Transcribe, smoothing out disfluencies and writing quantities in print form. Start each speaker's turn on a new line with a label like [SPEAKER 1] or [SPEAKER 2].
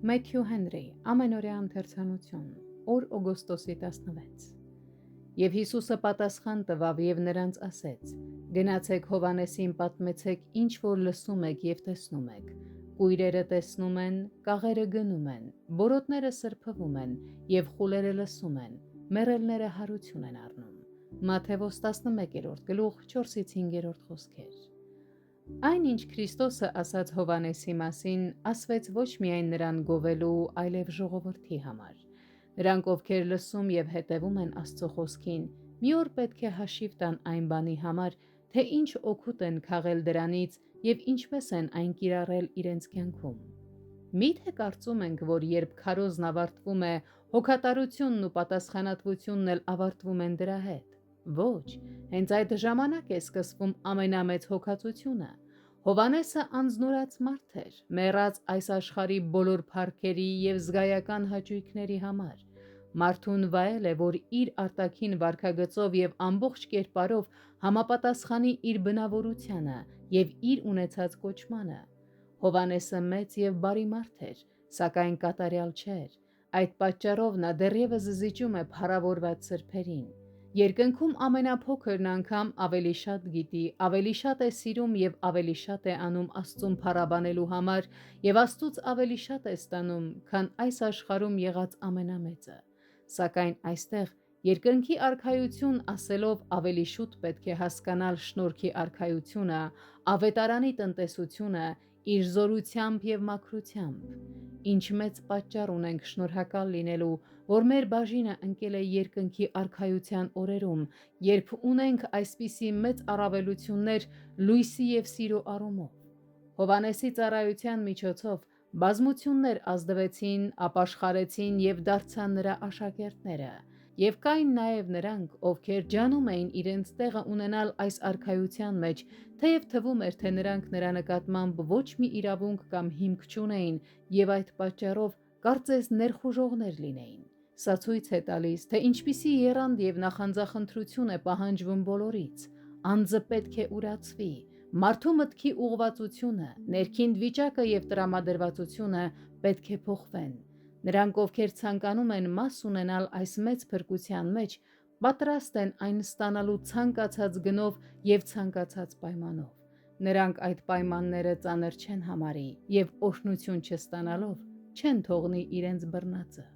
[SPEAKER 1] Մեթյու Հենրի, ամենօրյա ընթերցանություն, օր օգոստոսի 16։ Եվ Հիսուսը պատասխան տվավ և նրանց ասեց. գնացեք Հովհաննեսին պատմեցեք, ինչ որ լսում եք և տեսնում եք. կույրերը տեսնում են, կաղերը գնում են, բորոտները սրբվում են և խուլերը լսում են, մեռելները հարություն են առնում։ Մատթեոս 11:4-5 խոսքեր։ Այն, ինչ Քրիստոսը ասաց Հովհաննեսի մասին, ասվեց ոչ միայն նրան գովելու, այլև ժողովրդի համար։ Նրանք, ովքեր լսում և հետևում են Աստծո խոսքին, մի օր պետք է հաշիվ տան այն բանի համար, թե ինչ օգուտ են քաղել դրանից և ինչպես են այն կիրառել իրենց կյանքում։ Միթե կարծում ենք, որ երբ քարոզն ավարտվում է, հոգատարությունն ու պատասխանատվությունն էլ ավարտվում են դրա հետ։ Ոչ, հենց այդ ժամանակ է սկսվում ամենամեծ հոգածությունը։ Հովհաննեսը անձնուրաց մարդ էր, մեռած այս աշխարհի բոլոր փառքերի և զգայական հաճույքների համար։ Մարդուն վայել է, որ իր արտաքին վարքագծով և ամբողջ կերպարով համապատասխանի իր բնավորությանը և իր ունեցած կոչմանը։ Հովհաննեսը մեծ և բարի մարդ էր, սակայն կատարյալ չէր։ Այդ պատճառով նա դեռևս զիջում է փառավորված սրբերին։ Երկնքում ամենափոքրն անգամ ավելի շատ գիտի, ավելի շատ է սիրում և ավելի շատ է անում Աստծուն փառաբանելու համար և Աստծուց ավելի շատ է ստանում, քան այս աշխարհում եղած ամենամեծը։ Սակայն այստեղ երկնքի արքայություն ասելով ավելի շուտ պետք է հասկանալ շնորհքի արքայությունը, ավետարանի տնտեսությունը իր զորությամբ և մաքրությամբ։ Ինչ մեծ պատճառ ունենք շնորհակալ լինելու, որ մեր բաժինը ընկել է երկնքի արքայության օրերում, երբ ունենք այսպիսի մեծ առավելություններ լույսի և սիրո առումով։ Հովհաննեսի ծառայության միջոցով բազմություններ ազդվեցին, ապաշխարեցին և դարձան նրա աշակերտները։ Եվ կային նաև նրանք, ովքեր ջանում էին իրենց տեղը ունենալ այս արքայության մեջ, թեև թվում էր, թե նրանք նրա նկատմամբ ոչ մի իրավունք կամ հիմք չունեին և այդ պատճառով կարծես ներխուժողներ լինեին։ Սա ցույց է տալիս, թե ինչպիսի եռանդ և նախանձախնդրություն է պահանջվում բոլորից։ Անձը պետք է ուրացվի։ Մարդու մտքի ուղղվածությունը, ներքին վիճակը և տրամադրվածությունը պետք է փոխվեն։ Նրանք, ովքեր ցանկանում են մաս ունենալ այս մեծ փրկության մեջ, պատրաստ են այն ստանալու ցանկացած գնով և ցանկացած պայմանով։ Նրանք այդ պայմանները ծանր չեն համարի և օրհնություն չստանալով չեն թողնի իրենց բռնածը։